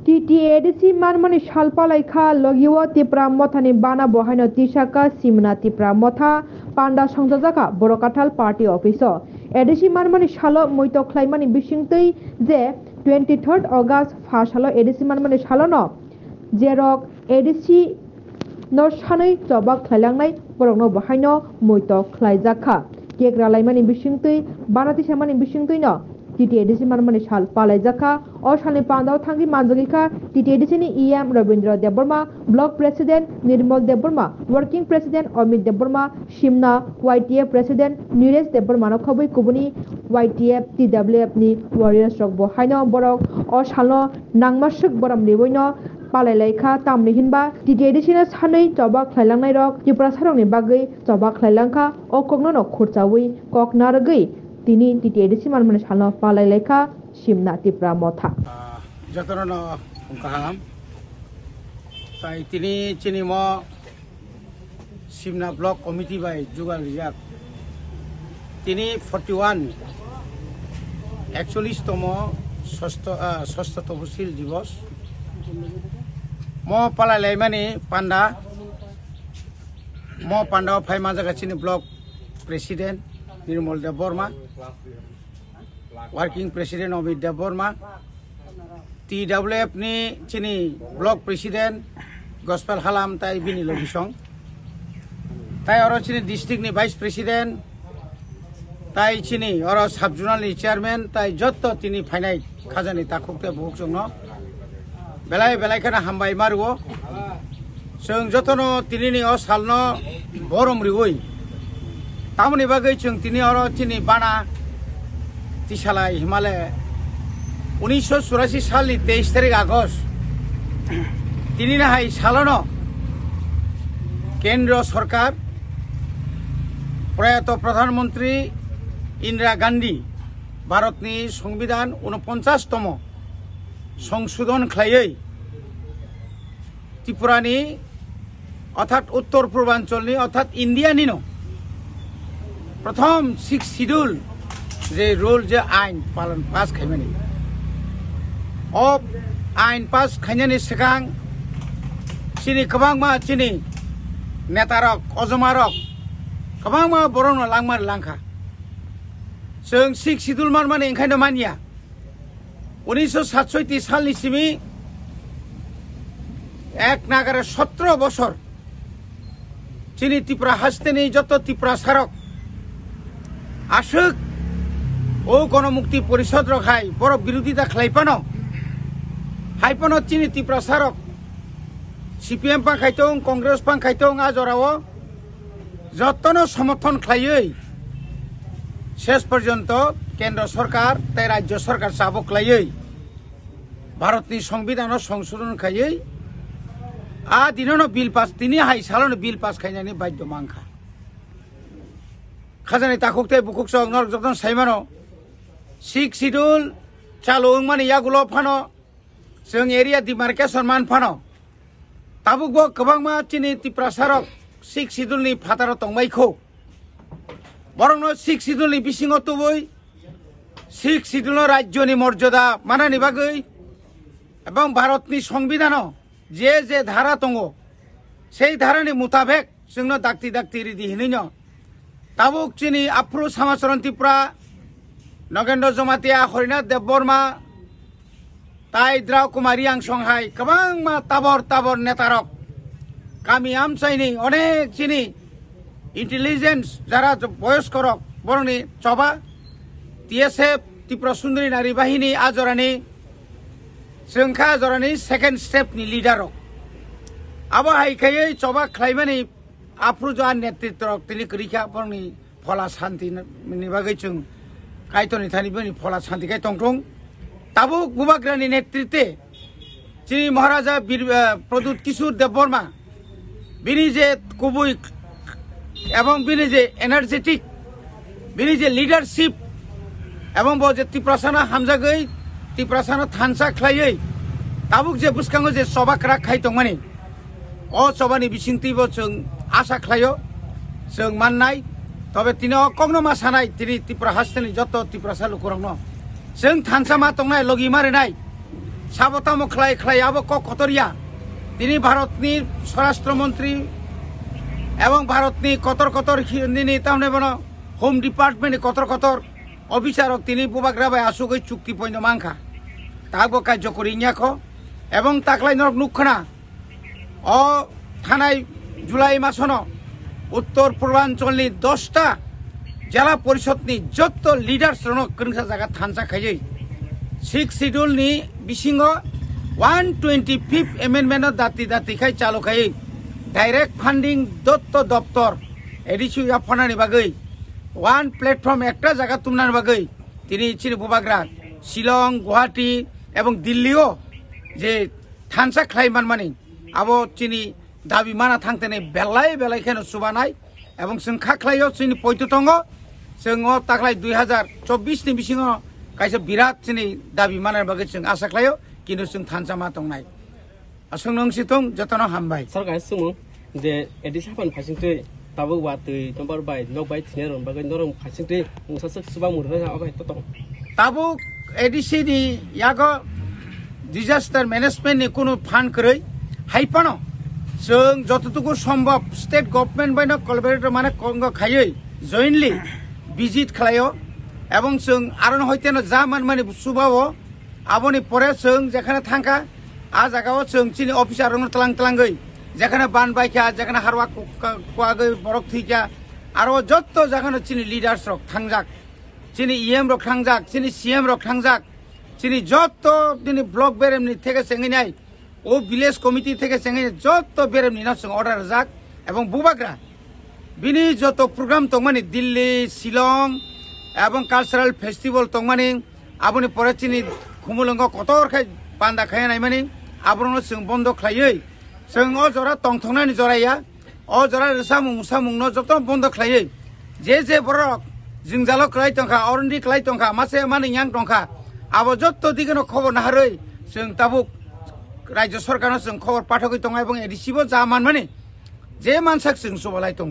TTADC manmani shalpalaikha logiwa tipra mothani bana bohaino tisaka simna tipra motha panda songjaka borokathal party office ADC manmani shalo moito khlaimani bisingtei je 23rd August phashalo ADC manmani shalono jerok ADC no sanai jobak khailangnai borokno bohaino moito khlaijaka kegra laimani bisingtei banati samani bisingtei no TTADC manmani shal palaijaka o salni pandao thangi manjagika TTADC ni EM Rabindra Deborma Block President Nirmal Deborma Working President Amit Deborma Shimna YTF President Niresh Deborma no khoboi kubuni YTF TWF ni Warriors rok bo haino borok o salno nangmasuk boram liboino palailaika tamni hinba TTADC na sanai joba khailangnai rok Tripura sarok ni bagui joba khlailangka o kokno no khurchawi koknargui তিনি TTADC manmani salno palai lekha simna tipra motha jatana kaham tai tini chini mo simna block committee by jugal rijak tini 41 41 tomo ষষ্ঠ তফসিল দিবস mo palai laimani panda phaima jaga chini block president Nirmal Deborma Working President Amit Deborma TWF ni chini Block President Gospel Halam tai bini logisong tai oro chini District ni Vice President tai chini oro Subjournal ni Chairman tai jotto tini phainai khajani takukte buksong no belai kana hambai maruo sung jotono tini ni o salno borom riwoi tamoni bagai chung tini oro chini bana tisalai Himalaya 1984 সাল ni 23 তারিখ August তিনি না high সালনো কেন্দ্র সরকার প্রয়াত প্রধানমন্ত্রী ইন্দিরা গান্ধী ভারতনি সংবিধান 49তম সংশোধন খাইयै ত্রিপুরানি অর্থাৎ উত্তর পূর্বাঞ্চলনি অর্থাৎ ইন্ডিয়ানি নো प्रथम 6 শিডিউল যে রুল যে আইন পালন পাস খাইমানি ও আইন পাস খাইনানি সিগাং চিনি কবাংমা চিনি নেতারক অজমারক কবাংমা বরং লাংমার লাংখা जों 6 শিডিউল মানমানি ओंखायनो मानिया 1967 সালनि सिमी এক নাগারে 17 বছর চিনি ত্রিপুরা হাসতেনি যত ত্রিপুরা সারক आशुक ओ गणमुक्ति परिषद रखाय बर विरोधिता खालायफानो हायफानो चिनि त्रिपुरा सारक CPM पाखायथों कांग्रेस पाखायथों आजराओ जतनो समर्थन खालायै शेष पर्यन्त केंद्र सरकार ताई राज्य सरकार चाबो खालायै भारतनि संविधान संशोधन खायै आ दिननो बिल पास तिनि हाय सालनो बिल पास खायनानि बाध्य मांखा खाजानि ताकुकते बुकुकसं नरक जतन साइमानो 6 শিডিউল चालु माने यागुलो फानो जों एरिया डिमार्केशन मान फानो ताबुकबो गोबांमा चिनि त्रिपुरा सारक 6 শিডিউলनि फातार तंबायखौ बरंनो 6 শিডিউलनि बिसिङाव तुबै 6 শিডিউल राज्यनि मर्यादा मानानि बागै एबं भारतनि संविधान जे धारा दङ सेई धारानि मुताबिक जोंनो दाक्ति रेडि हिनैनो ताबुक चिनि आफ्रु समाचरण त्रिपुरा नगेन्द्र जमातिया हरिनाथ देबबर्मा ताई द्राव कुमारी आंसंहाय गोबांमा ताबर नेतारक गामि आमसाइनि अनेक चिनि इंटेलिजेंस जारा बयस्करक बरंनि चबा TSF त्रिपुरा सुंदरी नारी बाहिनी आजरानि जोंखा आजरानि सेकेंड स्टेपनि लिडारक आबा हायखायै चबा खालायमानि आफ्रुजा नेतृत्व तिनि करिखा बरंनि फला शांति नि बागै जों कायतनि थानिबनि फला शांति काय तंत्रं ताबु गुबाग्रानि नेतृत्वे चिनि महाराजा प्रदूत किशोर देबबर्मा बिनि जे कुबुइ एवं बिनि जे एनार्जेटिक बिनि जे लीडरशिप एवं बो जे त्रिपुरासाना हामजागै त्रिपुरासाना थानसा खलायै ताबुक जे बुसखाङो जे सबाक्रा खायतंमानि अ सबानि बिसिंतिबो जों आशा खालायो जों माननाय तबे तिनि अकंनो मा सानाय तिनि त्रिपुरा हासतेनि जत त्रिपुरा सालु करंनो जों थानसा मा तंनाय लगी मारिनाय সাবতামো খাই খাই আবো কতরিয়া তিনি ভারতনি স্বরাষ্ট্রমন্ত্রী এবং ভারতনি কতর কতর তাহলে হোম ডিপার্টমেন্ট কতর কতর অফিসারক তিনি বুবাগ্রাবাই আসুগৈ চুক্তি পয়েন্ট মাংখা তাকবো কার্য করি ইয়াখো এবং তাকলাই নরক নুখনা অ থানায় জুলাই মাসন উত্তর পূর্বাঞ্চলনি 10টা জেলা পরিষদনি যত লিডার্স কংসা জায়গা থানসা খাইयै 6 শিডিউলনি বিসিঙ্গ 125th এমেন্ডমেন্ট দাতি দাতি খাই চালু খাই ডাইরেক্ট ফান্ডিং দত্ত দপ্তর এডিসি আফানানি বাগৈ ওয়ান প্ল্যাটফর্ম একটা জায়গা তুমনার বাগৈ তিনি চিনি বুবাগ্রা শিলং গুয়াহাটি এবং দিল্লিও যে থানসা খাইমান মানে আবো চিনি দাবি মানা থাকতেনে বেলাই বেলাই খেন সুবানাय এবং जों खाख्लायाव जोंनि पयततंग जों ताख्लाय 2024 नि बिसिङाव कायसे बिराट जोंनि दाबि मानाय बागै जों आसा खालायो किन्तु जों थानसामा दंनाय असं नंसिथं जतन हामबाय सरकार सुमु जे एडिस हाफान फासिंथै ताबो वातै नम्बर बाय नबाय थिने रन बागै नरम फासिंथै मुसासक सुबा मुरना आबाय ततं ताबो एडिसि नि यागो डिजास्टार मैनेजमेंट नि कोनो फान्ड करै हाइपानो जों যতটুকু সম্ভব স্টেট গভর্নমেন্ট বাইনো কলবেরেটর মানে কঙ্গ খাইयै জয়েন্টলি ভিজিট খালাयो এবং जों আরন হইতেনো যা মানে সুবাও আবনি পরে जों যেখানে থাকা আ জায়গাও जों চিনি অফিসার রং তলাং যেখানে বান বাইকা যেখানে হারওয়া কোয়াগৈ বরক থিকা আর যত যেখানে চিনি লিডার্স রক থাংজাক চিনি ইএম রক থাংজাক চিনি সিএম রক থাংজাক চিনি যত দিনি ব্লক বেরেমনি থেকে সেঙ্গিনাই ও ভিলেজ কমিটি থেকে সেঙ্গে যত বেরেমনি না जों অর্ডার যাক এবং বুবাগ্রা বিনি যত প্রোগ্রাম তংমানি দিল্লি শিলং এবং কালচারাল ফেস্টিভ্যাল তংমানি আবনি পরে চিনি খুমুলঙ্গ কতর খাই বান্দা খায়নাই মানি আবরनो जों বন্ধ খাইयै जों अ जरा तंथंनानि जराया अ जरा सामुंनो जत बंद खाइयै जे बरक जों जालो खाइ तंखा अरन्दी खाइ तंखा मासे माने यां तंखा आबो जत दिगनो खबर नाहारै जों ताबुक राज्य सरकारनो जों खबर पाठकै तंगा এবং एडिसिबो जा मान माने जे मानसाक जों सबलाय दङ